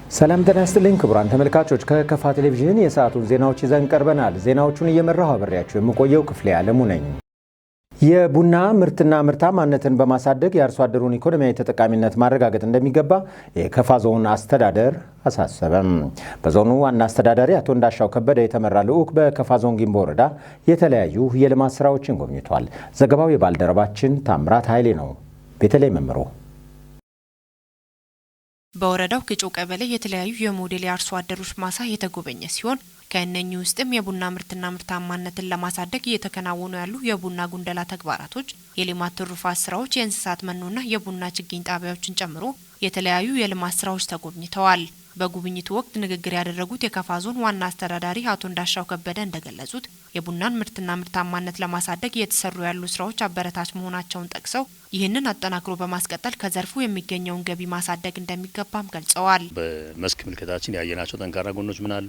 ሰላም ጤና ይስጥልኝ ክቡራን ተመልካቾች፣ ከከፋ ቴሌቪዥን የሰዓቱን ዜናዎች ይዘን ቀርበናል። ዜናዎቹን እየመራሁ አብሬያችሁ የምቆየው ክፍሌ ዓለሙ ነኝ። የቡና ምርትና ምርታማነትን በማሳደግ የአርሶ አደሩን ኢኮኖሚያዊ ተጠቃሚነት ማረጋገጥ እንደሚገባ የከፋ ዞን አስተዳደር አሳሰበም። በዞኑ ዋና አስተዳዳሪ አቶ እንዳሻው ከበደ የተመራ ልዑክ በከፋ ዞን ጊምቦ ወረዳ የተለያዩ የልማት ስራዎችን ጎብኝቷል። ዘገባው የባልደረባችን ታምራት ኃይሌ ነው። ቤተልሔም መምሮ በወረዳው ቅጮ ቀበሌ የተለያዩ የሞዴል የአርሶ አደሮች ማሳ የተጎበኘ ሲሆን ከእነኚህ ውስጥም የቡና ምርትና ምርታማነትን ለማሳደግ እየተከናወኑ ያሉ የቡና ጉንደላ ተግባራቶች፣ የልማት ትሩፋት ስራዎች፣ የእንስሳት መኖና የቡና ችግኝ ጣቢያዎችን ጨምሮ የተለያዩ የልማት ስራዎች ተጎብኝተዋል። በጉብኝቱ ወቅት ንግግር ያደረጉት የከፋ ዞን ዋና አስተዳዳሪ አቶ እንዳሻው ከበደ እንደገለጹት የቡናን ምርትና ምርታማነት ለማሳደግ እየተሰሩ ያሉ ስራዎች አበረታች መሆናቸውን ጠቅሰው ይህንን አጠናክሮ በማስቀጠል ከዘርፉ የሚገኘውን ገቢ ማሳደግ እንደሚገባም ገልጸዋል። በመስክ ምልከታችን ያየናቸው ጠንካራ ጎኖች ምን አሉ፣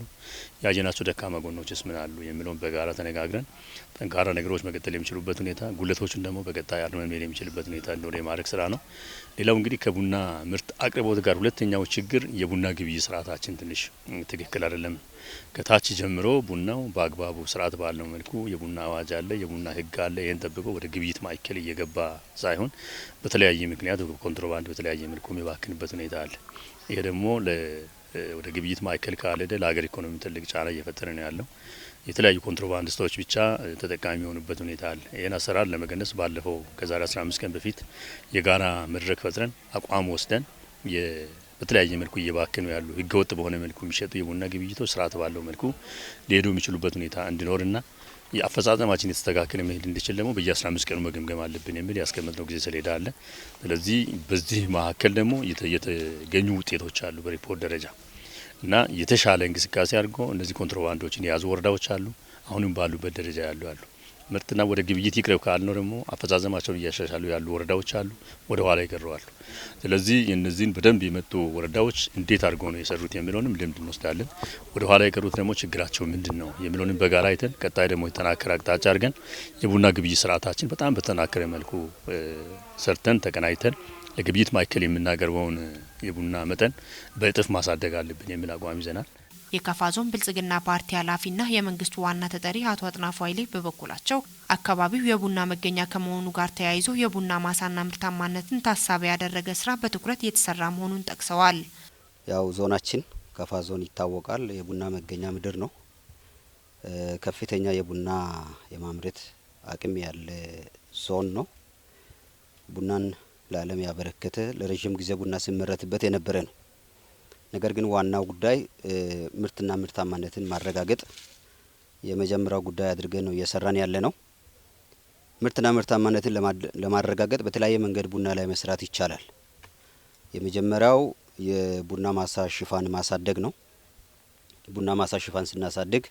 ያየናቸው ደካማ ጎኖችስ ምን አሉ የሚለውን በጋራ ተነጋግረን ጠንካራ ነገሮች መቀጠል የሚችሉበት ሁኔታ፣ ጉለቶችን ደግሞ በቀጣይ አርመን መሄድ የሚችልበት ሁኔታ እንዲኖር የማድረግ ስራ ነው። ሌላው እንግዲህ ከቡና ምርት አቅርቦት ጋር ሁለተኛው ችግር የቡና ግብይት ስርዓታችን ትንሽ ትክክል አይደለም። ከታች ጀምሮ ቡናው በአግባቡ ስርዓት ባለው መልኩ የቡና አዋጅ አለ፣ የቡና ህግ አለ። ይህን ጠብቆ ወደ ግብይት ማዕከል እየገባ ሳይሆን በተለያየ ምክንያት ኮንትሮባንድ በተለያየ መልኩ የሚባክንበት ሁኔታ አለ። ይሄ ደግሞ ወደ ግብይት ማዕከል ካልሄደ ለሀገር ኢኮኖሚ ትልቅ ጫና እየፈጠረ ነው ያለው። የተለያዩ ኮንትሮባንዲስቶች ብቻ ተጠቃሚ የሆኑበት ሁኔታ አለ። ይህን አሰራር ለመቀነስ ባለፈው ከዛሬ 15 ቀን በፊት የጋራ መድረክ ፈጥረን አቋም ወስደን በተለያየ መልኩ እየባከኑ ያሉ ህገወጥ በሆነ መልኩ የሚሸጡ የቡና ግብይቶች ስርዓት ባለው መልኩ ሊሄዱ የሚችሉበት ሁኔታ እንዲኖርና የአፈጻጸማችን የተስተካከለ መሄድ እንዲችል ደግሞ በየ15 ቀኑ መገምገም አለብን የሚል ያስቀመጥነው ጊዜ ሰሌዳ አለ። ስለዚህ በዚህ መካከል ደግሞ የተገኙ ውጤቶች አሉ በሪፖርት ደረጃ እና የተሻለ እንቅስቃሴ አድርጎ እነዚህ ኮንትሮባንዶችን የያዙ ወረዳዎች አሉ። አሁንም ባሉበት ደረጃ ያሉ ምርትና ወደ ግብይት ይቅረብ ካልነው ደግሞ አፈጻጸማቸውን እያሻሻሉ ያሉ ወረዳዎች አሉ፣ ወደ ኋላ ይቀረዋሉ። ስለዚህ እነዚህን በደንብ የመጡ ወረዳዎች እንዴት አድርገው ነው የሰሩት የሚለውንም ልምድ እንወስዳለን። ወደ ኋላ የቀሩት ደግሞ ችግራቸው ምንድን ነው የሚለውንም በጋራ አይተን ቀጣይ ደግሞ የተጠናከረ አቅጣጫ አድርገን የቡና ግብይት ስርዓታችን በጣም በተጠናከረ መልኩ ሰርተን ተቀናይተን ለግብይት ማዕከል የምናቀርበውን የቡና መጠን በእጥፍ ማሳደግ አለብን የሚል አቋም ይዘናል። የከፋ ዞን ብልጽግና ፓርቲ ኃላፊና የመንግስቱ ዋና ተጠሪ አቶ አጥናፉ ኃይሌ በበኩላቸው አካባቢው የቡና መገኛ ከመሆኑ ጋር ተያይዞ የቡና ማሳና ምርታማነትን ታሳቢ ያደረገ ስራ በትኩረት እየተሰራ መሆኑን ጠቅሰዋል። ያው ዞናችን ከፋ ዞን ይታወቃል፣ የቡና መገኛ ምድር ነው። ከፍተኛ የቡና የማምረት አቅም ያለ ዞን ነው። ቡናን ለዓለም ያበረከተ ለረጅም ጊዜ ቡና ሲመረትበት የነበረ ነው። ነገር ግን ዋናው ጉዳይ ምርትና ምርታማነትን ማረጋገጥ የመጀመሪያው ጉዳይ አድርገን ነው እየሰራን ያለ ነው። ምርትና ምርታማነትን ለማረጋገጥ በተለያየ መንገድ ቡና ላይ መስራት ይቻላል። የመጀመሪያው የቡና ማሳ ሽፋን ማሳደግ ነው። ቡና ማሳ ሽፋን ስናሳድግ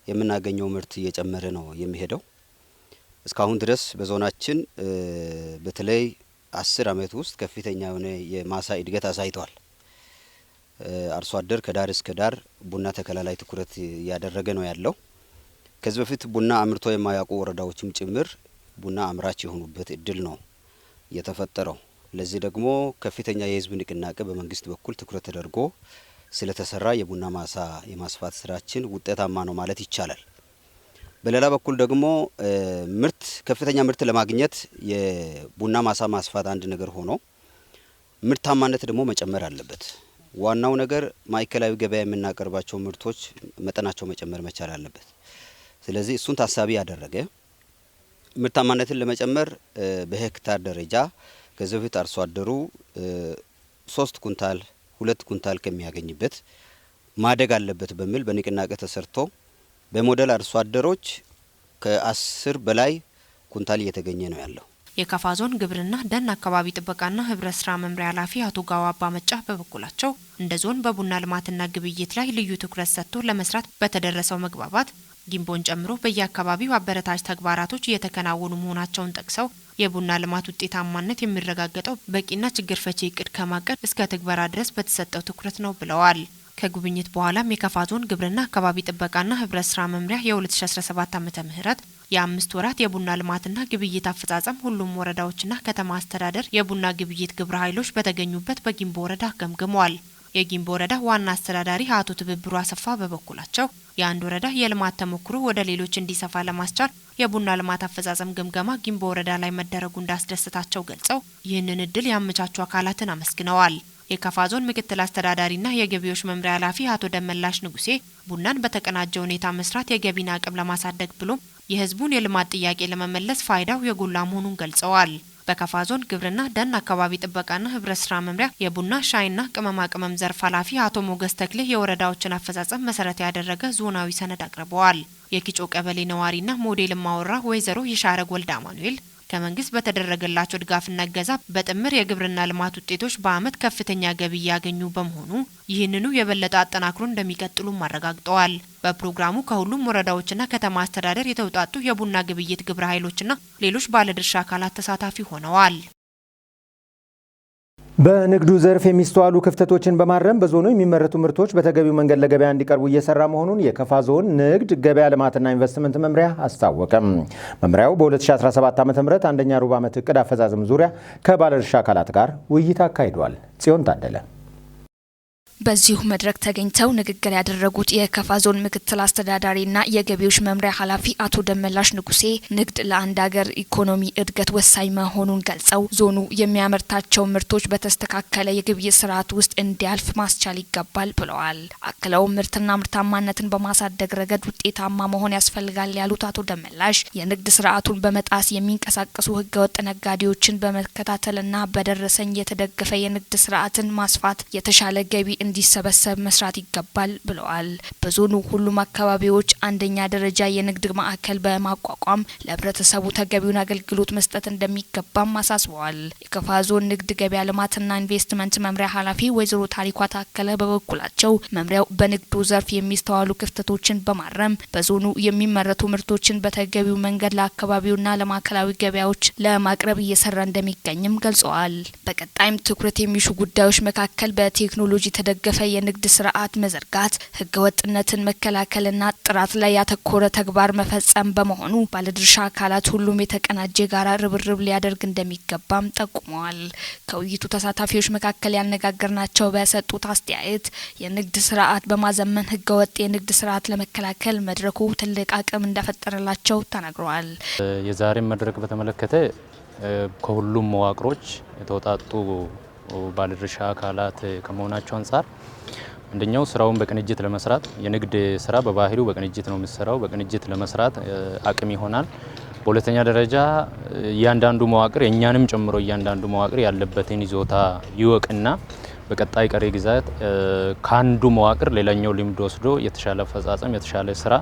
የምናገኘው ምርት እየጨመረ ነው የሚሄደው። እስካሁን ድረስ በዞናችን በተለይ 10 አመት ውስጥ ከፍተኛ የሆነ የማሳ እድገት አሳይቷል። አርሶ አደር ከዳር እስከ ዳር ቡና ተከላ ላይ ትኩረት እያደረገ ነው ያለው። ከዚህ በፊት ቡና አምርቶ የማያውቁ ወረዳዎችም ጭምር ቡና አምራች የሆኑበት እድል ነው የተፈጠረው። ለዚህ ደግሞ ከፍተኛ የህዝብ ንቅናቄ በመንግስት በኩል ትኩረት ተደርጎ ስለተሰራ የቡና ማሳ የማስፋት ስራችን ውጤታማ ነው ማለት ይቻላል። በሌላ በኩል ደግሞ ከፍተኛ ምርት ለማግኘት የቡና ማሳ ማስፋት አንድ ነገር ሆኖ ምርታማነት ደግሞ መጨመር አለበት። ዋናው ነገር ማዕከላዊ ገበያ የምናቀርባቸው ምርቶች መጠናቸው መጨመር መቻል አለበት። ስለዚህ እሱን ታሳቢ ያደረገ ምርታማነትን ለመጨመር በሄክታር ደረጃ ከዚህ በፊት አርሶ አደሩ 3 ኩንታል 2 ኩንታል ከሚያገኝበት ማደግ አለበት በሚል በንቅናቄ ተሰርቶ በሞዴል አርሶ አደሮች ከ10 በላይ ኩንታል እየተገኘ ነው ያለው። የከፋ ዞን ግብርና ደን አካባቢ ጥበቃና ህብረት ስራ መምሪያ ኃላፊ አቶ ጋዋ አባ መጫ በበኩላቸው እንደ ዞን በቡና ልማትና ግብይት ላይ ልዩ ትኩረት ሰጥቶ ለመስራት በተደረሰው መግባባት ጊምቦን ጨምሮ በየአካባቢው አበረታች ተግባራቶች እየተከናወኑ መሆናቸውን ጠቅሰው የቡና ልማት ውጤታማነት የሚረጋገጠው በቂና ችግር ፈቺ እቅድ ከማቀድ እስከ ትግበራ ድረስ በተሰጠው ትኩረት ነው ብለዋል። ከጉብኝት በኋላም የከፋ ዞን ግብርና አካባቢ ጥበቃና ህብረት ስራ መምሪያ የ2017 ዓመተ ምህረት የ5 ወራት የቡና ልማትና ግብይት አፈጻጸም ሁሉም ወረዳዎችና ከተማ አስተዳደር የቡና ግብይት ግብረ ኃይሎች በተገኙበት በጊምቦ ወረዳ ገምግመዋል። የጊምቦ ወረዳ ዋና አስተዳዳሪ አቶ ትብብሩ አሰፋ በበኩላቸው የአንድ ወረዳ የልማት ተሞክሮ ወደ ሌሎች እንዲሰፋ ለማስቻል የቡና ልማት አፈጻጸም ግምገማ ጊምቦ ወረዳ ላይ መደረጉ እንዳስደሰታቸው ገልጸው ይህንን እድል ያመቻቹ አካላትን አመስግነዋል። የከፋ ዞን ምክትል አስተዳዳሪና የገቢዎች መምሪያ ኃላፊ አቶ ደመላሽ ንጉሴ ቡናን በተቀናጀ ሁኔታ መስራት የገቢን አቅም ለማሳደግ ብሎም የህዝቡን የልማት ጥያቄ ለመመለስ ፋይዳው የጎላ መሆኑን ገልጸዋል። በከፋ ዞን ግብርና ደን አካባቢ ጥበቃና ህብረት ስራ መምሪያ የቡና ሻይና ቅመማ ቅመም ዘርፍ ኃላፊ አቶ ሞገስ ተክሌ የወረዳዎችን አፈጻጸም መሰረት ያደረገ ዞናዊ ሰነድ አቅርበዋል። የኪጮ ቀበሌ ነዋሪና ሞዴል ማወራ ወይዘሮ ይሻረግ ወልደ አማኑኤል ከመንግስት በተደረገላቸው ድጋፍና እገዛ በጥምር የግብርና ልማት ውጤቶች በአመት ከፍተኛ ገቢ ያገኙ በመሆኑ ይህንኑ የበለጠ አጠናክሮ እንደሚቀጥሉም አረጋግጠዋል። በፕሮግራሙ ከሁሉም ወረዳዎችና ከተማ አስተዳደር የተውጣጡ የቡና ግብይት ግብረ ኃይሎችና ሌሎች ባለድርሻ አካላት ተሳታፊ ሆነዋል። በንግዱ ዘርፍ የሚስተዋሉ ክፍተቶችን በማረም በዞኑ የሚመረቱ ምርቶች በተገቢው መንገድ ለገበያ እንዲቀርቡ እየሰራ መሆኑን የከፋ ዞን ንግድ ገበያ ልማትና ኢንቨስትመንት መምሪያ አስታወቀም። መምሪያው በ2017 ዓ.ም አንደኛ ሩብ ዓመት እቅድ አፈጻጸም ዙሪያ ከባለድርሻ አካላት ጋር ውይይት አካሂዷል። ጽዮን ታደለ በዚሁ መድረክ ተገኝተው ንግግር ያደረጉት የከፋ ዞን ምክትል አስተዳዳሪና የገቢዎች መምሪያ ኃላፊ አቶ ደመላሽ ንጉሴ ንግድ ለአንድ ሀገር ኢኮኖሚ እድገት ወሳኝ መሆኑን ገልጸው ዞኑ የሚያመርታቸው ምርቶች በተስተካከለ የግብይት ስርዓት ውስጥ እንዲያልፍ ማስቻል ይገባል ብለዋል። አክለው ምርትና ምርታማነትን በማሳደግ ረገድ ውጤታማ መሆን ያስፈልጋል ያሉት አቶ ደመላሽ የንግድ ስርዓቱን በመጣስ የሚንቀሳቀሱ ህገወጥ ነጋዴዎችን በመከታተልና በደረሰኝ የተደገፈ የንግድ ስርዓትን ማስፋት የተሻለ ገቢ እንዲሰበሰብ መስራት ይገባል ብለዋል። በዞኑ ሁሉም አካባቢዎች አንደኛ ደረጃ የንግድ ማዕከል በማቋቋም ለህብረተሰቡ ተገቢውን አገልግሎት መስጠት እንደሚገባም አሳስበዋል። የከፋ ዞን ንግድ ገበያ ልማትና ኢንቨስትመንት መምሪያ ኃላፊ ወይዘሮ ታሪኳ ታከለ በበኩላቸው መምሪያው በንግዱ ዘርፍ የሚስተዋሉ ክፍተቶችን በማረም በዞኑ የሚመረቱ ምርቶችን በተገቢው መንገድ ለአካባቢውና ለማዕከላዊ ገበያዎች ለማቅረብ እየሰራ እንደሚገኝም ገልጸዋል። በቀጣይም ትኩረት የሚሹ ጉዳዮች መካከል በቴክኖሎጂ ገፈ የንግድ ስርዓት መዘርጋት፣ ህገወጥነትን መከላከልና ጥራት ላይ ያተኮረ ተግባር መፈጸም በመሆኑ ባለድርሻ አካላት ሁሉም የተቀናጀ ጋራ ርብርብ ሊያደርግ እንደሚገባም ጠቁመዋል። ከውይይቱ ተሳታፊዎች መካከል ያነጋገርናቸው በሰጡት አስተያየት የንግድ ስርዓት በማዘመን ህገወጥ የንግድ ስርዓት ለመከላከል መድረኩ ትልቅ አቅም እንደፈጠረላቸው ተናግረዋል። የዛሬ መድረክ በተመለከተ ከሁሉም መዋቅሮች የተውጣጡ ባለድርሻ አካላት ከመሆናቸው አንጻር አንደኛው ስራውን በቅንጅት ለመስራት የንግድ ስራ በባህሪው በቅንጅት ነው የሚሰራው። በቅንጅት ለመስራት አቅም ይሆናል። በሁለተኛ ደረጃ እያንዳንዱ መዋቅር የኛንም ጨምሮ እያንዳንዱ መዋቅር ያለበትን ይዞታ ይወቅና በቀጣይ ቀሪ ጊዜያት ከአንዱ መዋቅር ሌላኛው ልምድ ወስዶ የተሻለ አፈጻጸም የተሻለ ስራ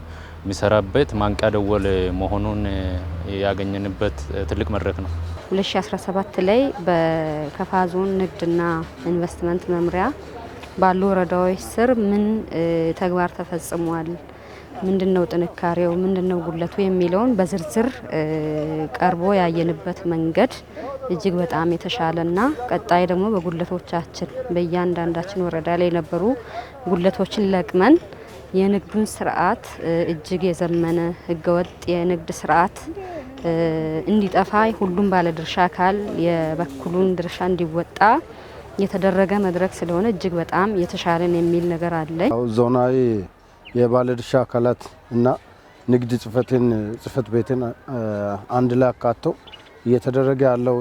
የሚሰራበት ማንቂያ ደወል መሆኑን ያገኘንበት ትልቅ መድረክ ነው። 2017 ላይ በከፋ ዞን ንግድና ኢንቨስትመንት መምሪያ ባሉ ወረዳዎች ስር ምን ተግባር ተፈጽሟል፣ ምንድነው ጥንካሬው፣ ምንድነው ጉለቱ የሚለውን በዝርዝር ቀርቦ ያየንበት መንገድ እጅግ በጣም የተሻለና ቀጣይ ደግሞ በጉለቶቻችን በእያንዳንዳችን ወረዳ ላይ የነበሩ ጉለቶችን ለቅመን የንግዱን ስርዓት እጅግ የዘመነ ህገወጥ የንግድ ስርዓት እንዲጠፋ ሁሉም ባለድርሻ አካል የበኩሉን ድርሻ እንዲወጣ የተደረገ መድረክ ስለሆነ እጅግ በጣም የተሻለን የሚል ነገር አለ። ዞናዊ የባለድርሻ አካላት እና ንግድ ጽህፈት ቤትን አንድ ላይ አካቶ እየተደረገ ያለው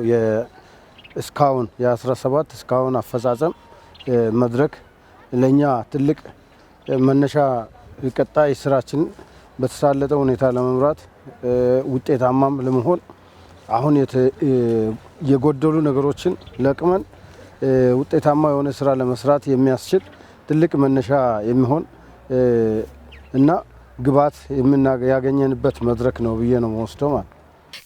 እስካሁን የ17 እስካሁን አፈጻጸም መድረክ ለኛ ትልቅ መነሻ ቀጣይ ስራችን በተሳለጠ ሁኔታ ለመምራት ውጤታማም ለመሆን አሁን የጎደሉ ነገሮችን ለቅመን ውጤታማ የሆነ ስራ ለመስራት የሚያስችል ትልቅ መነሻ የሚሆን እና ግብዓት ያገኘንበት መድረክ ነው ብዬ ነው የምወስደው ማለት።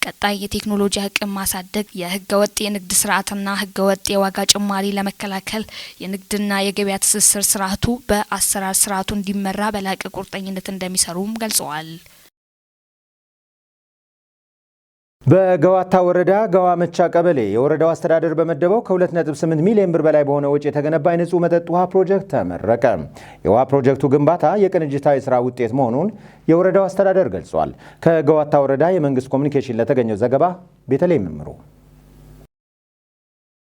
ቀጣይ የቴክኖሎጂ አቅም ማሳደግ፣ የህገወጥ የንግድ ስርዓትና ህገወጥ የዋጋ ጭማሪ ለመከላከል የንግድና የገበያ ትስስር ስርዓቱ በአሰራር ስርዓቱ እንዲመራ በላቀ ቁርጠኝነት እንደሚሰሩም ገልጸዋል። በገዋታ ወረዳ ገዋ መቻ ቀበሌ የወረዳው አስተዳደር በመደበው ከ2.8 ሚሊዮን ብር በላይ በሆነ ወጪ የተገነባ የንጹህ መጠጥ ውሃ ፕሮጀክት ተመረቀ። የውሃ ፕሮጀክቱ ግንባታ የቅንጅታዊ ስራ ውጤት መሆኑን የወረዳው አስተዳደር ገልጿል። ከገዋታ ወረዳ የመንግስት ኮሚኒኬሽን ለተገኘው ዘገባ ቤተልሔም መምሩ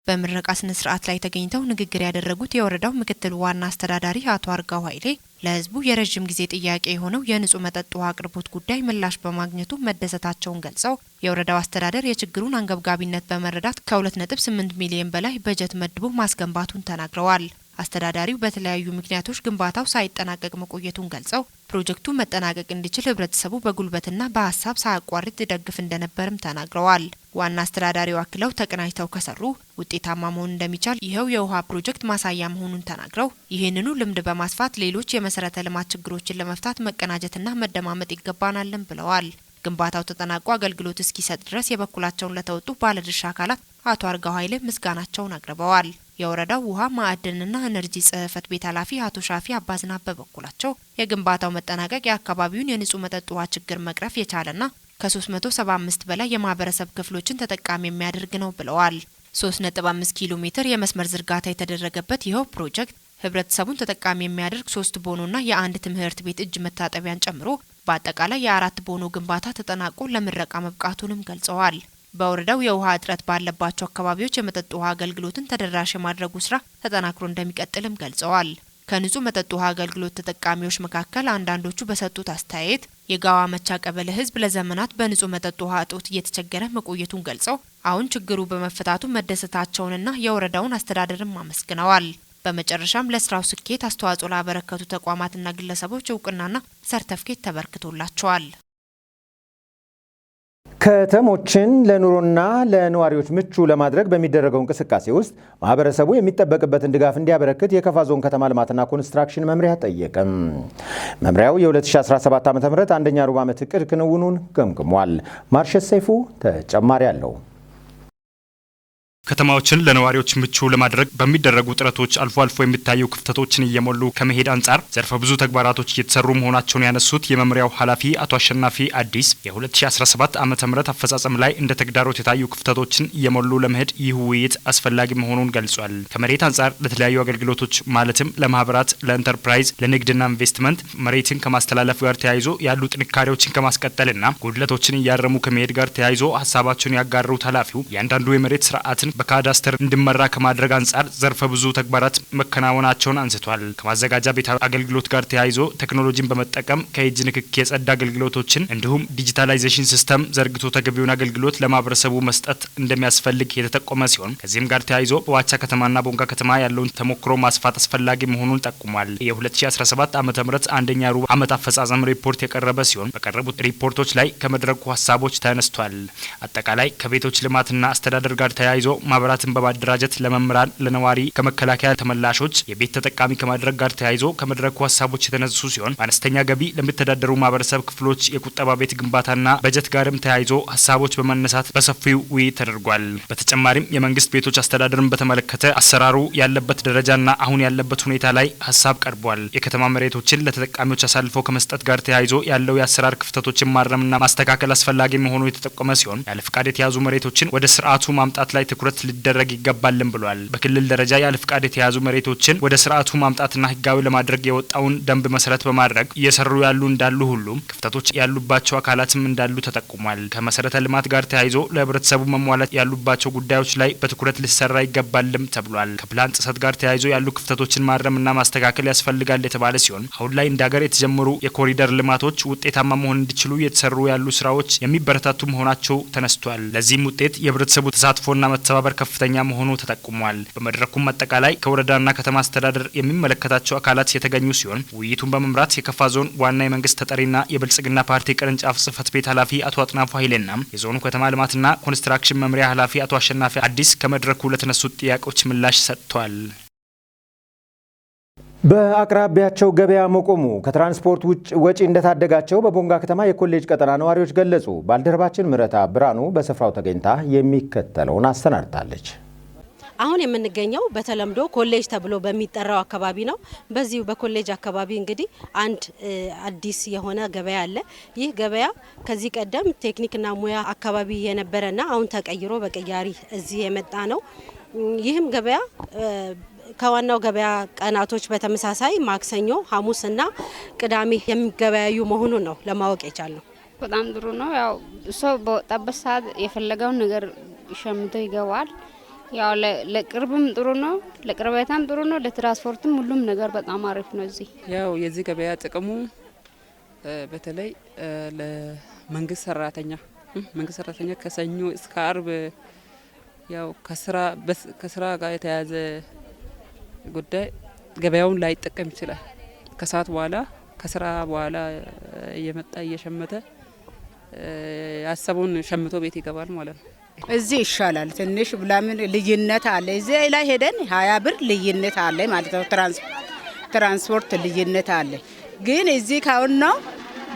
በምረቃ ስነ ስርዓት ላይ ተገኝተው ንግግር ያደረጉት የወረዳው ምክትል ዋና አስተዳዳሪ አቶ አርጋው ኃይሌ ለህዝቡ የረጅም ጊዜ ጥያቄ የሆነው የንጹህ መጠጥ ውሃ አቅርቦት ጉዳይ ምላሽ በማግኘቱ መደሰታቸውን ገልጸው የወረዳው አስተዳደር የችግሩን አንገብጋቢነት በመረዳት ከ2.8 ሚሊዮን በላይ በጀት መድቦ ማስገንባቱን ተናግረዋል። አስተዳዳሪው በተለያዩ ምክንያቶች ግንባታው ሳይጠናቀቅ መቆየቱን ገልጸው ፕሮጀክቱ መጠናቀቅ እንዲችል ህብረተሰቡ በጉልበትና በሀሳብ ሳያቋርጥ ይደግፍ እንደነበርም ተናግረዋል። ዋና አስተዳዳሪው አክለው ተቀናጅተው ከሰሩ ውጤታማ መሆን እንደሚቻል ይኸው የውሃ ፕሮጀክት ማሳያ መሆኑን ተናግረው ይህንኑ ልምድ በማስፋት ሌሎች የመሰረተ ልማት ችግሮችን ለመፍታት መቀናጀትና መደማመጥ ይገባናልም ብለዋል። ግንባታው ተጠናቆ አገልግሎት እስኪሰጥ ድረስ የበኩላቸውን ለተወጡ ባለድርሻ አካላት አቶ አርጋው ኃይሌ ምስጋናቸውን አቅርበዋል። የወረዳው ውሃ ማዕድንና ኢነርጂ ጽህፈት ቤት ኃላፊ አቶ ሻፊ አባዝናብ በበኩላቸው የግንባታው መጠናቀቅ የአካባቢውን የንጹህ መጠጥ ውሃ ችግር መቅረፍ የቻለና ከ375 በላይ የማህበረሰብ ክፍሎችን ተጠቃሚ የሚያደርግ ነው ብለዋል። 3.5 ኪሎ ሜትር የመስመር ዝርጋታ የተደረገበት ይኸው ፕሮጀክት ህብረተሰቡን ተጠቃሚ የሚያደርግ 3 ቦኖና የአንድ ትምህርት ቤት እጅ መታጠቢያን ጨምሮ በአጠቃላይ የ4 ቦኖ ግንባታ ተጠናቆ ለምረቃ መብቃቱንም ገልጸዋል። በወረዳው የውሃ እጥረት ባለባቸው አካባቢዎች የመጠጥ ውሃ አገልግሎትን ተደራሽ የማድረጉ ስራ ተጠናክሮ እንደሚቀጥልም ገልጸዋል። ከንጹህ መጠጥ ውሃ አገልግሎት ተጠቃሚዎች መካከል አንዳንዶቹ በሰጡት አስተያየት የጋዋ መቻ ቀበሌ ህዝብ ለዘመናት በንጹህ መጠጥ ውሃ እጦት እየተቸገረ መቆየቱን ገልጸው አሁን ችግሩ በመፈታቱ መደሰታቸውንና የወረዳውን አስተዳደርም አመስግነዋል። በመጨረሻም ለስራው ስኬት አስተዋጽኦ ላበረከቱ ተቋማትና ግለሰቦች እውቅናና ሰርተፍኬት ተበርክቶላቸዋል። ከተሞችን ለኑሮና ለነዋሪዎች ምቹ ለማድረግ በሚደረገው እንቅስቃሴ ውስጥ ማህበረሰቡ የሚጠበቅበትን ድጋፍ እንዲያበረክት የከፋ ዞን ከተማ ልማትና ኮንስትራክሽን መምሪያ ጠየቀም። መምሪያው የ2017 ዓ.ም አንደኛ ሩብ ዓመት እቅድ ክንውኑን ገምግሟል። ማርሸት ሰይፉ ተጨማሪ አለው። ከተማዎችን ለነዋሪዎች ምቹ ለማድረግ በሚደረጉ ጥረቶች አልፎ አልፎ የሚታዩ ክፍተቶችን እየሞሉ ከመሄድ አንጻር ዘርፈ ብዙ ተግባራቶች እየተሰሩ መሆናቸውን ያነሱት የመምሪያው ኃላፊ አቶ አሸናፊ አዲስ የ2017 ዓ.ም አፈጻጸም ላይ እንደ ተግዳሮት የታዩ ክፍተቶችን እየሞሉ ለመሄድ ይህ ውይይት አስፈላጊ መሆኑን ገልጿል። ከመሬት አንጻር ለተለያዩ አገልግሎቶች ማለትም ለማህበራት፣ ለኢንተርፕራይዝ፣ ለንግድና ኢንቨስትመንት መሬትን ከማስተላለፍ ጋር ተያይዞ ያሉ ጥንካሬዎችን ከማስቀጠልና ጉድለቶችን እያረሙ ከመሄድ ጋር ተያይዞ ሀሳባቸውን ያጋሩት ኃላፊው እያንዳንዱ የመሬት ስርዓትን በካዳስተር እንዲመራ ከማድረግ አንጻር ዘርፈ ብዙ ተግባራት መከናወናቸውን አንስቷል። ከማዘጋጃ ቤት አገልግሎት ጋር ተያይዞ ቴክኖሎጂን በመጠቀም ከእጅ ንክኪ የጸዳ አገልግሎቶችን እንዲሁም ዲጂታላይዜሽን ሲስተም ዘርግቶ ተገቢውን አገልግሎት ለማህበረሰቡ መስጠት እንደሚያስፈልግ የተጠቆመ ሲሆን ከዚህም ጋር ተያይዞ በዋቻ ከተማና ቦንጋ ከተማ ያለውን ተሞክሮ ማስፋት አስፈላጊ መሆኑን ጠቁሟል። የ2017 ዓ.ም አንደኛ ሩብ ዓመት አፈጻጸም ሪፖርት የቀረበ ሲሆን በቀረቡት ሪፖርቶች ላይ ከመድረኩ ሀሳቦች ተነስቷል። አጠቃላይ ከቤቶች ልማትና አስተዳደር ጋር ተያይዞ ማህበራትን በማደራጀት ለመምህራን፣ ለነዋሪ፣ ከመከላከያ ተመላሾች የቤት ተጠቃሚ ከማድረግ ጋር ተያይዞ ከመድረኩ ሀሳቦች የተነሱ ሲሆን በአነስተኛ ገቢ ለሚተዳደሩ ማህበረሰብ ክፍሎች የቁጠባ ቤት ግንባታና በጀት ጋርም ተያይዞ ሀሳቦች በመነሳት በሰፊው ውይይት ተደርጓል። በተጨማሪም የመንግስት ቤቶች አስተዳደርን በተመለከተ አሰራሩ ያለበት ደረጃና አሁን ያለበት ሁኔታ ላይ ሀሳብ ቀርቧል። የከተማ መሬቶችን ለተጠቃሚዎች አሳልፈው ከመስጠት ጋር ተያይዞ ያለው የአሰራር ክፍተቶችን ማረምና ማስተካከል አስፈላጊ መሆኑ የተጠቆመ ሲሆን ያለ ፍቃድ የተያዙ መሬቶችን ወደ ስርዓቱ ማምጣት ላይ ትኩረት ሊደረግ ይገባልም ብሏል። በክልል ደረጃ ያለ ፍቃድ የተያዙ መሬቶችን ወደ ስርዓቱ ማምጣትና ህጋዊ ለማድረግ የወጣውን ደንብ መሰረት በማድረግ እየሰሩ ያሉ እንዳሉ ሁሉ ክፍተቶች ያሉባቸው አካላትም እንዳሉ ተጠቁሟል። ከመሰረተ ልማት ጋር ተያይዞ ለህብረተሰቡ መሟላት ያሉባቸው ጉዳዮች ላይ በትኩረት ሊሰራ ይገባልም ተብሏል። ከፕላን ጥሰት ጋር ተያይዞ ያሉ ክፍተቶችን ማረምና ማስተካከል ያስፈልጋል የተባለ ሲሆን አሁን ላይ እንደ ሀገር የተጀመሩ የኮሪደር ልማቶች ውጤታማ መሆን እንዲችሉ የተሰሩ ያሉ ስራዎች የሚበረታቱ መሆናቸው ተነስቷል። ለዚህም ውጤት የህብረተሰቡ ተሳትፎና መተባበር ከፍተኛ መሆኑ ተጠቁሟል። በመድረኩም አጠቃላይ ከወረዳና ከተማ አስተዳደር የሚመለከታቸው አካላት የተገኙ ሲሆን ውይይቱን በመምራት የከፋ ዞን ዋና የመንግስት ተጠሪና የብልጽግና ፓርቲ ቅርንጫፍ ጽህፈት ቤት ኃላፊ አቶ አጥናፉ ኃይሌና የዞኑ ከተማ ልማትና ኮንስትራክሽን መምሪያ ኃላፊ አቶ አሸናፊ አዲስ ከመድረኩ ለተነሱት ጥያቄዎች ምላሽ ሰጥተዋል። በአቅራቢያቸው ገበያ መቆሙ ከትራንስፖርት ወጪ እንደታደጋቸው በቦንጋ ከተማ የኮሌጅ ቀጠና ነዋሪዎች ገለጹ። ባልደረባችን ምረታ ብራኑ በስፍራው ተገኝታ የሚከተለውን አሰናድታለች። አሁን የምንገኘው በተለምዶ ኮሌጅ ተብሎ በሚጠራው አካባቢ ነው። በዚሁ በኮሌጅ አካባቢ እንግዲህ አንድ አዲስ የሆነ ገበያ አለ። ይህ ገበያ ከዚህ ቀደም ቴክኒክና ሙያ አካባቢ የነበረና አሁን ተቀይሮ በቀያሪ እዚህ የመጣ ነው። ይህም ገበያ ከዋናው ገበያ ቀናቶች በተመሳሳይ ማክሰኞ፣ ሐሙስና ቅዳሜ የሚገበያዩ መሆኑን ነው ለማወቅ የቻልነው። በጣም ጥሩ ነው። ያው ሰው በወጣበት ሰዓት የፈለገውን ነገር ሸምቶ ይገባል። ያው ለቅርብም ጥሩ ነው፣ ለቅርበታም ጥሩ ነው፣ ለትራንስፖርትም ሁሉም ነገር በጣም አሪፍ ነው። እዚህ ያው የዚህ ገበያ ጥቅሙ በተለይ ለመንግስት ሰራተኛ ከሰኞ እስከ አርብ ያው ከስራ ጋር የተያዘ ጉዳይ ገበያውን ላይ ይጠቀም ይችላል። ከሰዓት በኋላ ከስራ በኋላ እየመጣ እየሸመተ ያሰቡን ሸምቶ ቤት ይገባል ማለት ነው። እዚህ ይሻላል ትንሽ ለምን ልዩነት አለ። እዚህ ላይ ሄደን 20 ብር ልዩነት አለ ማለት ነው። ትራንስፖርት ልዩነት አለ። ግን እዚህ ካሁን ነው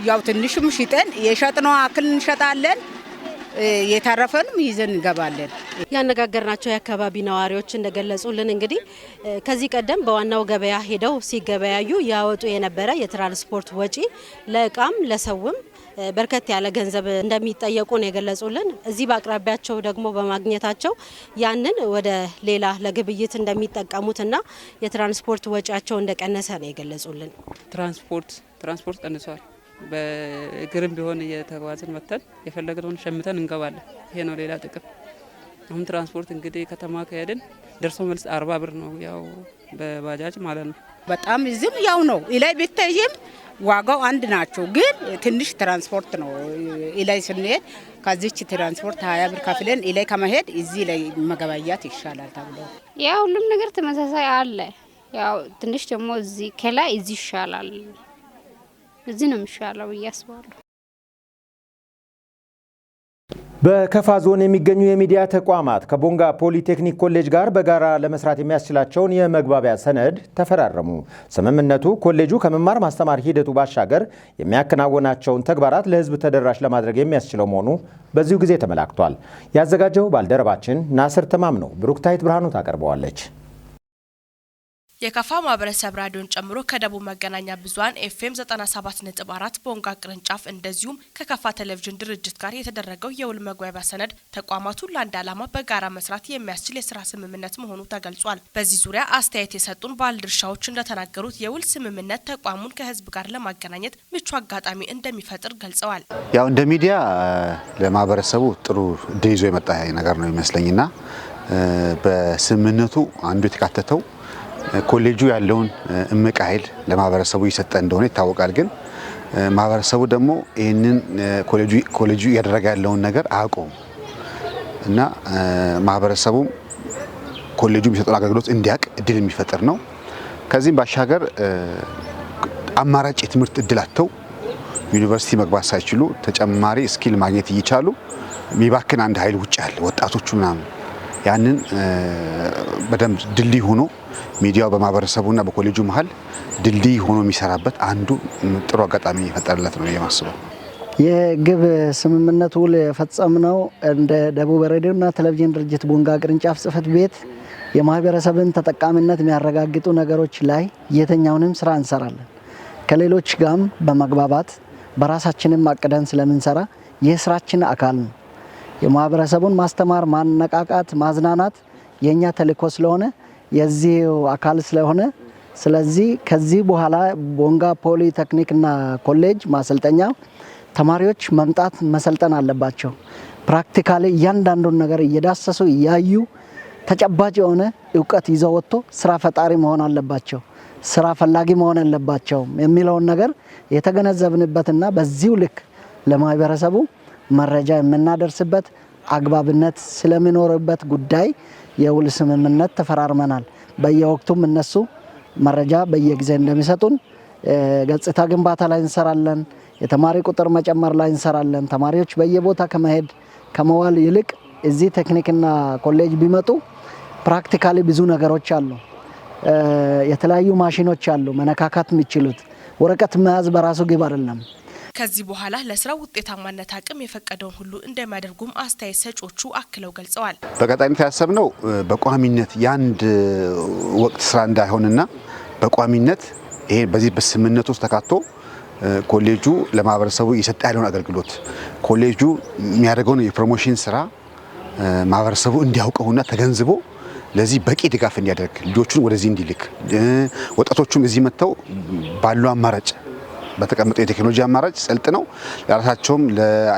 ያው ትንሽም ሽጠን የሸጥነው አክል እንሸጣለን፣ የተረፈንም ይዘን እንገባለን። ያነጋገርናቸው የአካባቢ ነዋሪዎች እንደገለጹልን እንግዲህ ከዚህ ቀደም በዋናው ገበያ ሄደው ሲገበያዩ ያወጡ የነበረ የትራንስፖርት ወጪ ለእቃም ለሰውም በርከት ያለ ገንዘብ እንደሚጠየቁ ነው የገለጹልን። እዚህ በአቅራቢያቸው ደግሞ በማግኘታቸው ያንን ወደ ሌላ ለግብይት እንደሚጠቀሙትና የትራንስፖርት ወጪያቸው እንደቀነሰ ነው የገለጹልን። ትራንስፖርት ቀንሷል። በእግርም ቢሆን እየተጓዝን መተን የፈለግነውን ሸምተን እንገባለን። ይሄ ነው ሌላ ጥቅም። አሁን ትራንስፖርት እንግዲህ ከተማ ከሄድን ደርሶ መልስ 40 ብር ነው ያው በባጃጅ ማለት ነው። በጣም እዚህም ያው ነው። ኢላይ ቢታይም ዋጋው አንድ ናቸው። ግን ትንሽ ትራንስፖርት ነው። ኢላይ ስንሄድ ከዚች ትራንስፖርት 20 ብር ከፍለን ኢላይ ከመሄድ እዚህ ላይ መገበያት ይሻላል ተብሎ ያው ሁሉም ነገር ተመሳሳይ አለ። ያው ትንሽ ደግሞ እዚህ ከላይ እዚህ ይሻላል። እዚህ ነው የሚሻለው ብዬ አስባለሁ። በከፋ ዞን የሚገኙ የሚዲያ ተቋማት ከቦንጋ ፖሊቴክኒክ ኮሌጅ ጋር በጋራ ለመስራት የሚያስችላቸውን የመግባቢያ ሰነድ ተፈራረሙ። ስምምነቱ ኮሌጁ ከመማር ማስተማር ሂደቱ ባሻገር የሚያከናውናቸውን ተግባራት ለሕዝብ ተደራሽ ለማድረግ የሚያስችለው መሆኑ በዚሁ ጊዜ ተመላክቷል። ያዘጋጀው ባልደረባችን ናስር ተማም ነው። ብሩክታይት ብርሃኑ ታቀርበዋለች። የከፋ ማህበረሰብ ራዲዮን ጨምሮ ከደቡብ መገናኛ ብዙሃን ኤፍኤም 97.4 ቦንጋ ቅርንጫፍ እንደዚሁም ከከፋ ቴሌቪዥን ድርጅት ጋር የተደረገው የውል መግባቢያ ሰነድ ተቋማቱ ለአንድ ዓላማ በጋራ መስራት የሚያስችል የስራ ስምምነት መሆኑ ተገልጿል። በዚህ ዙሪያ አስተያየት የሰጡን ባለድርሻዎች እንደተናገሩት የውል ስምምነት ተቋሙን ከህዝብ ጋር ለማገናኘት ምቹ አጋጣሚ እንደሚፈጥር ገልጸዋል። ያው እንደ ሚዲያ ለማህበረሰቡ ጥሩ እድል ይዞ የመጣ ነገር ነው ይመስለኝና በስምምነቱ አንዱ የተካተተው ኮሌጁ ያለውን እምቅ ኃይል ለማህበረሰቡ እየሰጠ እንደሆነ ይታወቃል። ግን ማህበረሰቡ ደግሞ ይህንን ኮሌጁ እያደረገ ያለውን ነገር አያውቀውም እና ማህበረሰቡ ኮሌጁ የሚሰጠውን አገልግሎት እንዲያውቅ እድል የሚፈጥር ነው። ከዚህም ባሻገር አማራጭ የትምህርት እድል አጥተው ዩኒቨርሲቲ መግባት ሳይችሉ ተጨማሪ ስኪል ማግኘት እየቻሉ የሚባክን አንድ ኃይል ውጭ አለ፣ ወጣቶቹ ምናምን። ያንን በደንብ ድልድይ ሆኖ ሚዲያው በማህበረሰቡና በኮሌጁ መሀል ድልድይ ሆኖ የሚሰራበት አንዱ ጥሩ አጋጣሚ የፈጠረለት ነው የማስበው። የግብ ስምምነቱ የፈጸምነው እንደ ደቡብ ሬዲዮና ቴሌቪዥን ድርጅት ቦንጋ ቅርንጫፍ ጽህፈት ቤት የማህበረሰብን ተጠቃሚነት የሚያረጋግጡ ነገሮች ላይ የተኛውንም ስራ እንሰራለን። ከሌሎች ጋርም በመግባባት በራሳችንም አቅደን ስለምንሰራ የስራችን አካል ነው። የማህበረሰቡን ማስተማር፣ ማነቃቃት፣ ማዝናናት የኛ ተልእኮ ስለሆነ የዚህ አካል ስለሆነ ስለዚህ ከዚህ በኋላ ቦንጋ ፖሊቴክኒክና ኮሌጅ ማሰልጠኛ ተማሪዎች መምጣት መሰልጠን አለባቸው። ፕራክቲካሊ እያንዳንዱን ነገር እየዳሰሱ እያዩ ተጨባጭ የሆነ እውቀት ይዘው ወጥቶ ስራ ፈጣሪ መሆን አለባቸው፣ ስራ ፈላጊ መሆን አለባቸው የሚለውን ነገር የተገነዘብንበትና በዚሁ ልክ ለማህበረሰቡ መረጃ የምናደርስበት አግባብነት ስለሚኖርበት ጉዳይ የውል ስምምነት ተፈራርመናል። በየወቅቱም እነሱ መረጃ በየጊዜ እንደሚሰጡን ገጽታ ግንባታ ላይ እንሰራለን። የተማሪ ቁጥር መጨመር ላይ እንሰራለን። ተማሪዎች በየቦታ ከመሄድ ከመዋል ይልቅ እዚህ ቴክኒክና ኮሌጅ ቢመጡ ፕራክቲካሊ ብዙ ነገሮች አሉ። የተለያዩ ማሽኖች አሉ መነካካት የሚችሉት። ወረቀት መያዝ በራሱ ግብ አይደለም። ከዚህ በኋላ ለስራው ውጤታማነት አቅም የፈቀደውን ሁሉ እንደሚያደርጉም አስተያየት ሰጪዎቹ አክለው ገልጸዋል። በቀጣይነት ያሰብነው በቋሚነት የአንድ ወቅት ስራ እንዳይሆንና በቋሚነት ይሄ በዚህ በስምምነቱ ውስጥ ተካቶ ኮሌጁ ለማህበረሰቡ እየሰጠ ያለውን አገልግሎት ኮሌጁ የሚያደርገውን የፕሮሞሽን ስራ ማህበረሰቡ እንዲያውቀውና ተገንዝቦ ለዚህ በቂ ድጋፍ እንዲያደርግ ልጆቹን ወደዚህ እንዲልክ ወጣቶቹም እዚህ መጥተው ባሉ አማራጭ በተቀመጠው የቴክኖሎጂ አማራጭ ሰልጥነው ለራሳቸውም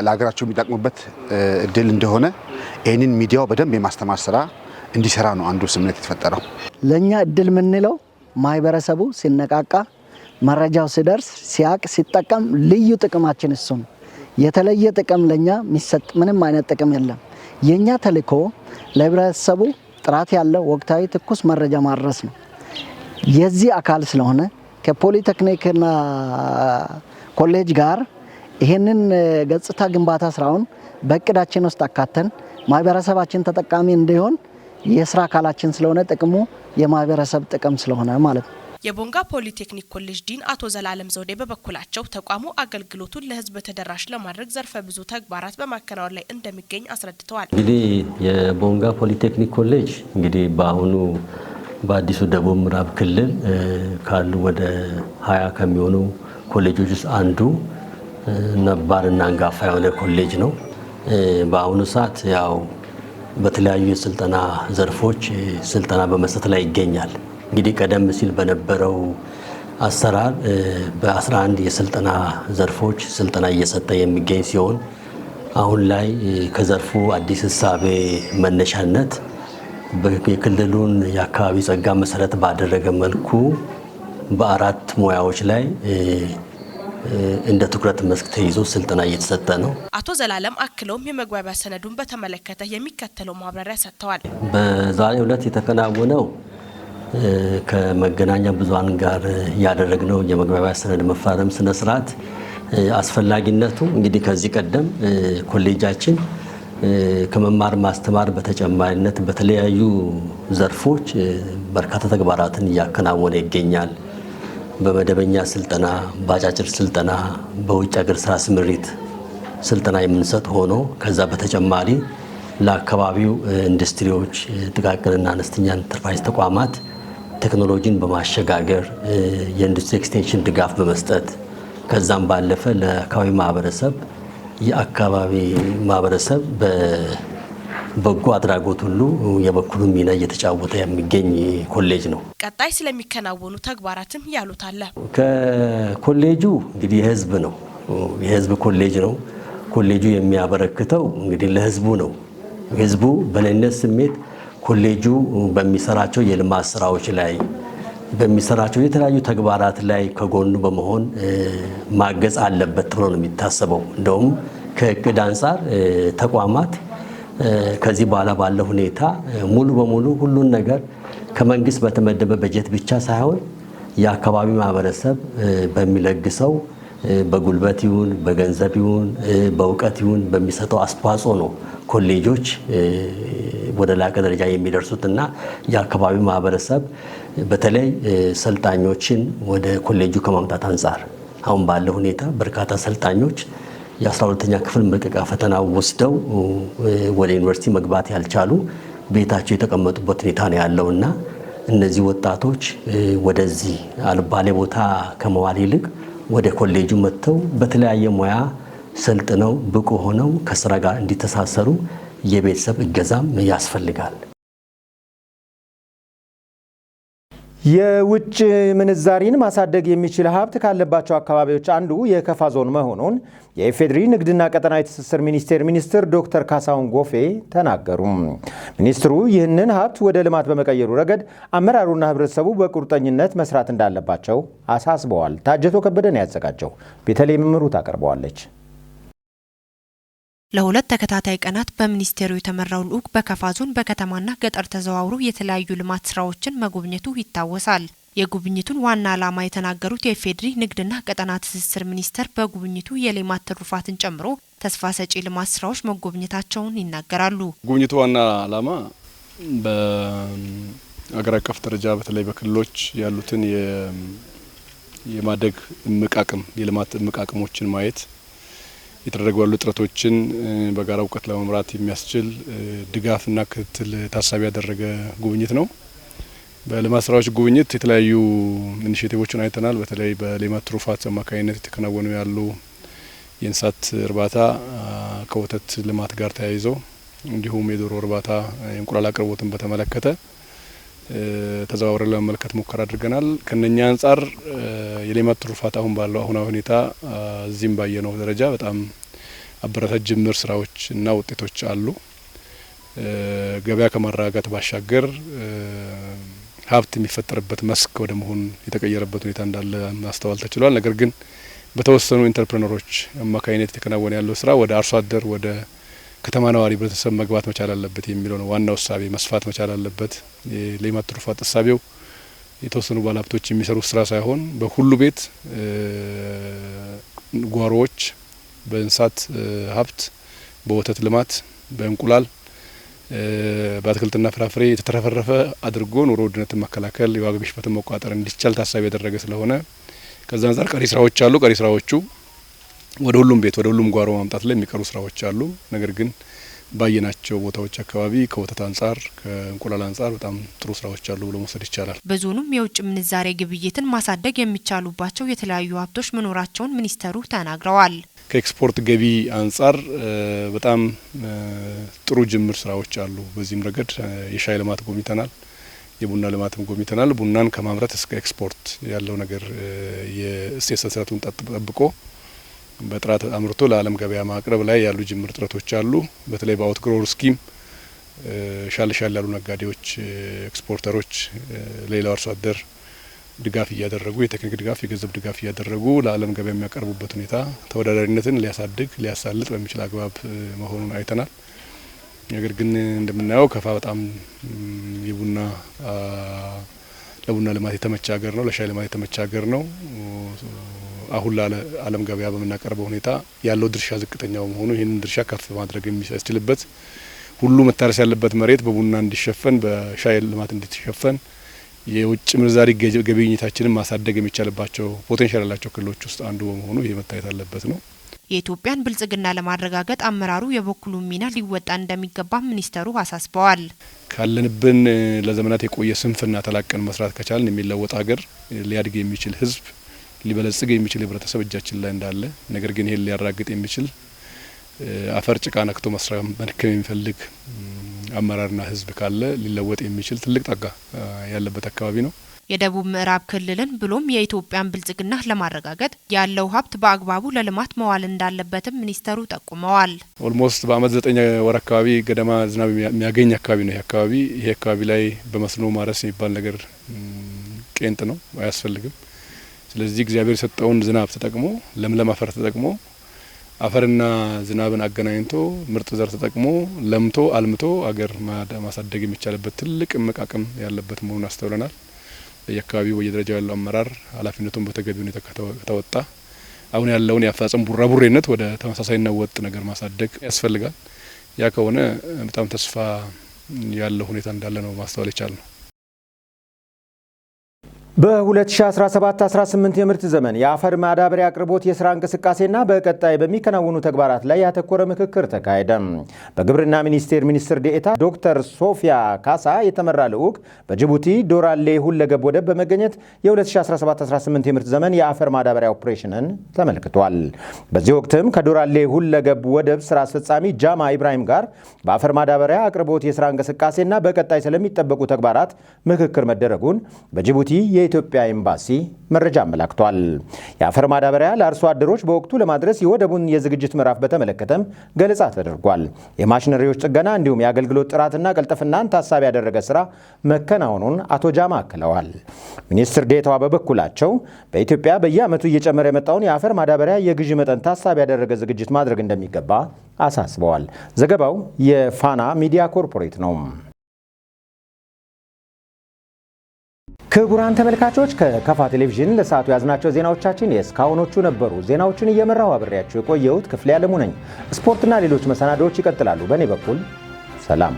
ለሀገራቸው የሚጠቅሙበት እድል እንደሆነ ይህንን ሚዲያው በደንብ የማስተማር ስራ እንዲሰራ ነው አንዱ ስምምነት የተፈጠረው። ለኛ እድል ምንለው ማህበረሰቡ ሲነቃቃ መረጃው ሲደርስ ሲያቅ ሲጠቀም ልዩ ጥቅማችን እሱ ነው። የተለየ ጥቅም ለኛ የሚሰጥ ምንም አይነት ጥቅም የለም። የኛ ተልእኮ ለህብረተሰቡ ጥራት ያለው ወቅታዊ ትኩስ መረጃ ማድረስ ነው። የዚህ አካል ስለሆነ ከፖሊቴክኒክና ኮሌጅ ጋር ይሄንን ገጽታ ግንባታ ስራውን በእቅዳችን ውስጥ አካተን ማህበረሰባችን ተጠቃሚ እንዲሆን የስራ አካላችን ስለሆነ ጥቅሙ የማህበረሰብ ጥቅም ስለሆነ ማለት ነው። የቦንጋ ፖሊቴክኒክ ኮሌጅ ዲን አቶ ዘላለም ዘውዴ በበኩላቸው ተቋሙ አገልግሎቱን ለህዝብ ተደራሽ ለማድረግ ዘርፈ ብዙ ተግባራት በማከናወን ላይ እንደሚገኝ አስረድተዋል። እንግዲህ የቦንጋ ፖሊቴክኒክ ኮሌጅ እንግዲህ በአሁኑ በአዲሱ ደቡብ ምዕራብ ክልል ካሉ ወደ 20 ከሚሆኑ ኮሌጆች ውስጥ አንዱ ነባርና አንጋፋ የሆነ ኮሌጅ ነው። በአሁኑ ሰዓት ያው በተለያዩ የስልጠና ዘርፎች ስልጠና በመስጠት ላይ ይገኛል። እንግዲህ ቀደም ሲል በነበረው አሰራር በ11 የስልጠና ዘርፎች ስልጠና እየሰጠ የሚገኝ ሲሆን አሁን ላይ ከዘርፉ አዲስ እሳቤ መነሻነት የክልሉን የአካባቢ ጸጋ መሰረት ባደረገ መልኩ በአራት ሙያዎች ላይ እንደ ትኩረት መስክ ተይዞ ስልጠና እየተሰጠ ነው። አቶ ዘላለም አክለውም የመግባቢያ ሰነዱን በተመለከተ የሚከተለው ማብራሪያ ሰጥተዋል። በዛሬው ዕለት የተከናወነው ከመገናኛ ብዙሃን ጋር ያደረግነው የመግባቢያ ሰነድ መፋረም ስነ ስርዓት አስፈላጊነቱ እንግዲህ ከዚህ ቀደም ኮሌጃችን ከመማር ማስተማር በተጨማሪነት በተለያዩ ዘርፎች በርካታ ተግባራትን እያከናወነ ይገኛል። በመደበኛ ስልጠና፣ በአጫጭር ስልጠና፣ በውጭ ሀገር ስራ ስምሪት ስልጠና የምንሰጥ ሆኖ ከዛ በተጨማሪ ለአካባቢው ኢንዱስትሪዎች፣ ጥቃቅንና አነስተኛ ኢንተርፕራይዝ ተቋማት ቴክኖሎጂን በማሸጋገር የኢንዱስትሪ ኤክስቴንሽን ድጋፍ በመስጠት ከዛም ባለፈ ለአካባቢ ማህበረሰብ የአካባቢ ማህበረሰብ በበጎ አድራጎት ሁሉ የበኩሉ ሚና እየተጫወተ የሚገኝ ኮሌጅ ነው። ቀጣይ ስለሚከናወኑ ተግባራትም ያሉት አለ። ከኮሌጁ እንግዲህ የህዝብ ነው፣ የህዝብ ኮሌጅ ነው። ኮሌጁ የሚያበረክተው እንግዲህ ለህዝቡ ነው። ህዝቡ በነኝነት ስሜት ኮሌጁ በሚሰራቸው የልማት ስራዎች ላይ በሚሰራቸው የተለያዩ ተግባራት ላይ ከጎኑ በመሆን ማገዝ አለበት ተብሎ ነው የሚታሰበው። እንደውም ከእቅድ አንጻር ተቋማት ከዚህ በኋላ ባለው ሁኔታ ሙሉ በሙሉ ሁሉን ነገር ከመንግስት በተመደበ በጀት ብቻ ሳይሆን የአካባቢ ማህበረሰብ በሚለግሰው በጉልበት ይሁን በገንዘብ ይሁን በእውቀት ይሁን በሚሰጠው አስተዋጽኦ ነው ኮሌጆች ወደ ላቀ ደረጃ የሚደርሱትና የአካባቢ ማህበረሰብ በተለይ ሰልጣኞችን ወደ ኮሌጁ ከማምጣት አንጻር አሁን ባለው ሁኔታ በርካታ ሰልጣኞች የ12ኛ ክፍል መልቀቂያ ፈተና ወስደው ወደ ዩኒቨርሲቲ መግባት ያልቻሉ ቤታቸው የተቀመጡበት ሁኔታ ነው ያለውና እነዚህ ወጣቶች ወደዚህ አልባሌ ቦታ ከመዋል ይልቅ ወደ ኮሌጁ መጥተው በተለያየ ሙያ ሰልጥነው ብቁ ሆነው ከስራ ጋር እንዲተሳሰሩ የቤተሰብ እገዛም ያስፈልጋል። የውጭ ምንዛሪን ማሳደግ የሚችል ሀብት ካለባቸው አካባቢዎች አንዱ የከፋ ዞን መሆኑን የኢፌዴሪ ንግድና ቀጠናዊ ትስስር ሚኒስትር ዶክተር ካሳሁን ጎፌ ተናገሩ። ሚኒስትሩ ይህንን ሀብት ወደ ልማት በመቀየሩ ረገድ አመራሩና ህብረተሰቡ በቁርጠኝነት መስራት እንዳለባቸው አሳስበዋል። ታጀቶ ከበደን ያዘጋጀው ቤተልሔም ምሩ ታቀርበዋለች። ለሁለት ተከታታይ ቀናት በሚኒስቴሩ የተመራው ልዑክ በከፋ ዞን በከተማና ገጠር ተዘዋውሮ የተለያዩ ልማት ስራዎችን መጎብኘቱ ይታወሳል። የጉብኝቱን ዋና ዓላማ የተናገሩት የኢፌዴሪ ንግድና ቀጠና ትስስር ሚኒስቴር በጉብኝቱ የሌማት ትሩፋትን ጨምሮ ተስፋ ሰጪ ልማት ስራዎች መጎብኘታቸውን ይናገራሉ። ጉብኝቱ ዋና ዓላማ በአገር አቀፍ ደረጃ በተለይ በክልሎች ያሉትን የማደግ እምቃቅም የልማት እምቃቅሞችን ማየት የተደረጉ ያሉ ጥረቶችን በጋራ እውቀት ለመምራት የሚያስችል ድጋፍና ክትትል ታሳቢ ያደረገ ጉብኝት ነው። በልማት ስራዎች ጉብኝት የተለያዩ ኢኒሼቲቮችን አይተናል። በተለይ በሌማት ትሩፋት አማካኝነት የተከናወኑ ያሉ የእንስሳት እርባታ ከወተት ልማት ጋር ተያይዘው እንዲሁም የዶሮ እርባታ፣ የእንቁላል አቅርቦትን በተመለከተ ተዘዋውረን ለመመልከት ሙከራ አድርገናል። ከነኛ አንጻር የሌማት ትሩፋት አሁን ባለው አሁናዊ ሁኔታ እዚህም ባየነው ደረጃ በጣም አበረታች ጅምር ስራዎች እና ውጤቶች አሉ። ገበያ ከማረጋጋት ባሻገር ሀብት የሚፈጠርበት መስክ ወደ መሆን የተቀየረበት ሁኔታ እንዳለ ማስተዋል ተችሏል። ነገር ግን በተወሰኑ ኢንተርፕረነሮች አማካኝነት የተከናወነ ያለው ስራ ወደ አርሶ አደር ወደ ከተማ ነዋሪ ህብረተሰብ መግባት መቻል አለበት የሚለው ነው ዋናው እሳቤ። መስፋት መቻል አለበት። የሌማት ትሩፋት እሳቤው የተወሰኑ ባለሀብቶች የሚሰሩ ስራ ሳይሆን በሁሉ ቤት ጓሮዎች በእንስሳት ሀብት፣ በወተት ልማት፣ በእንቁላል፣ በአትክልትና ፍራፍሬ የተተረፈረፈ አድርጎ ኑሮ ውድነትን መከላከል፣ የዋጋ ግሽበትን መቆጣጠር እንዲቻል ታሳቢ ያደረገ ስለሆነ ከዛ አንጻር ቀሪ ስራዎች አሉ። ቀሪ ስራዎቹ ወደ ሁሉም ቤት ወደ ሁሉም ጓሮ ማምጣት ላይ የሚቀሩ ስራዎች አሉ። ነገር ግን ባየናቸው ቦታዎች አካባቢ ከወተት አንጻር ከእንቁላል አንጻር በጣም ጥሩ ስራዎች አሉ ብሎ መውሰድ ይቻላል። በዞኑም የውጭ ምንዛሬ ግብይትን ማሳደግ የሚቻሉባቸው የተለያዩ ሀብቶች መኖራቸውን ሚኒስተሩ ተናግረዋል። ከኤክስፖርት ገቢ አንጻር በጣም ጥሩ ጅምር ስራዎች አሉ። በዚህም ረገድ የሻይ ልማት ጎብኝተናል፣ የቡና ልማትም ጎብኝተናል። ቡናን ከማምረት እስከ ኤክስፖርት ያለው ነገር የእሴት ሰንሰለቱን ጠብቆ በጥራት አምርቶ ለዓለም ገበያ ማቅረብ ላይ ያሉ ጅምር ጥረቶች አሉ። በተለይ በአውትግሮወር ስኪም ሻል ያሉ ነጋዴዎች፣ ኤክስፖርተሮች ሌላው አርሶ አደር ድጋፍ እያደረጉ የቴክኒክ ድጋፍ፣ የገንዘብ ድጋፍ እያደረጉ ለዓለም ገበያ የሚያቀርቡበት ሁኔታ ተወዳዳሪነትን ሊያሳድግ ሊያሳልጥ በሚችል አግባብ መሆኑን አይተናል። ነገር ግን እንደምናየው ከፋ በጣም የቡና ለቡና ልማት የተመቸ ሀገር ነው። ለሻይ ልማት የተመቸ ሀገር ነው። አሁን ለዓለም ገበያ በምናቀርበው ሁኔታ ያለው ድርሻ ዝቅተኛው መሆኑ ይህንን ድርሻ ከፍ ማድረግ የሚያስችልበት ሁሉ መታረስ ያለበት መሬት በቡና እንዲሸፈን በሻይ ልማት እንዲሸፈን የውጭ ምንዛሪ ግብይታችንን ማሳደግ የሚቻልባቸው ፖቴንሻል ያላቸው ክልሎች ውስጥ አንዱ በመሆኑ ይሄ መታየት አለበት ነው። የኢትዮጵያን ብልጽግና ለማረጋገጥ አመራሩ የበኩሉን ሚና ሊወጣ እንደሚገባ ሚኒስተሩ አሳስበዋል። ካለንብን ለዘመናት የቆየ ስንፍና ተላቀን መስራት ከቻልን የሚለወጥ ሀገር ሊያድግ የሚችል ህዝብ ሊበለጽግ የሚችል ህብረተሰብ እጃችን ላይ እንዳለ፣ ነገር ግን ይሄን ሊያራግጥ የሚችል አፈር ጭቃ ነክቶ መስራት መድከም የሚፈልግ አመራርና ህዝብ ካለ ሊለወጥ የሚችል ትልቅ ጸጋ ያለበት አካባቢ ነው። የደቡብ ምዕራብ ክልልን ብሎም የኢትዮጵያን ብልጽግና ለማረጋገጥ ያለው ሀብት በአግባቡ ለልማት መዋል እንዳለበትም ሚኒስተሩ ጠቁመዋል። ኦልሞስት በአመት 9 ወር አካባቢ ገደማ ዝናብ የሚያገኝ አካባቢ ነው። ይሄ አካባቢ ላይ በመስኖ ማረስ የሚባል ነገር ቄንጥ ነው፣ አያስፈልግም። ስለዚህ እግዚአብሔር የሰጠውን ዝናብ ተጠቅሞ ለምለም አፈር ተጠቅሞ አፈርና ዝናብን አገናኝቶ ምርጥ ዘር ተጠቅሞ ለምቶ አልምቶ አገር ማሳደግ የሚቻልበት ትልቅ እምቅ አቅም ያለበት መሆኑን አስተውለናል። በየአካባቢው በየደረጃው ያለው አመራር ኃላፊነቱን በተገቢ ሁኔታ ከተወጣ አሁን ያለውን የአፈጻጸም ቡራቡሬነት ወደ ተመሳሳይና ወጥ ነገር ማሳደግ ያስፈልጋል። ያ ከሆነ በጣም ተስፋ ያለው ሁኔታ እንዳለ ነው ማስተዋል ይቻላል። በ2017-18 የምርት ዘመን የአፈር ማዳበሪያ አቅርቦት የስራ እንቅስቃሴና በቀጣይ በሚከናወኑ ተግባራት ላይ ያተኮረ ምክክር ተካሄደ። በግብርና ሚኒስቴር ሚኒስትር ዴኤታ ዶክተር ሶፊያ ካሳ የተመራ ልዑክ በጅቡቲ ዶራሌ ሁለገብ ወደብ በመገኘት የ2017-18 የምርት ዘመን የአፈር ማዳበሪያ ኦፕሬሽንን ተመልክቷል። በዚህ ወቅትም ከዶራሌ ሁለገብ ወደብ ስራ አስፈጻሚ ጃማ ኢብራሂም ጋር በአፈር ማዳበሪያ አቅርቦት የስራ እንቅስቃሴና በቀጣይ ስለሚጠበቁ ተግባራት ምክክር መደረጉን በጅቡቲ የኢትዮጵያ ኤምባሲ መረጃ አመላክቷል። የአፈር ማዳበሪያ ለአርሶ አደሮች በወቅቱ ለማድረስ የወደቡን የዝግጅት ምዕራፍ በተመለከተም ገለጻ ተደርጓል። የማሽነሪዎች ጥገና እንዲሁም የአገልግሎት ጥራትና ቀልጥፍናን ታሳቢ ያደረገ ስራ መከናወኑን አቶ ጃማ አክለዋል። ሚኒስትር ዴኤታዋ በበኩላቸው በኢትዮጵያ በየዓመቱ እየጨመረ የመጣውን የአፈር ማዳበሪያ የግዢ መጠን ታሳቢ ያደረገ ዝግጅት ማድረግ እንደሚገባ አሳስበዋል። ዘገባው የፋና ሚዲያ ኮርፖሬት ነው። ክቡራን ተመልካቾች ከከፋ ቴሌቪዥን ለሰዓቱ ያዝናቸው ዜናዎቻችን የእስካሁኖቹ ነበሩ። ዜናዎቹን እየመራው አብሬያችሁ የቆየሁት ክፍሌ ዓለሙ ነኝ። ስፖርትና ሌሎች መሰናዶዎች ይቀጥላሉ። በእኔ በኩል ሰላም።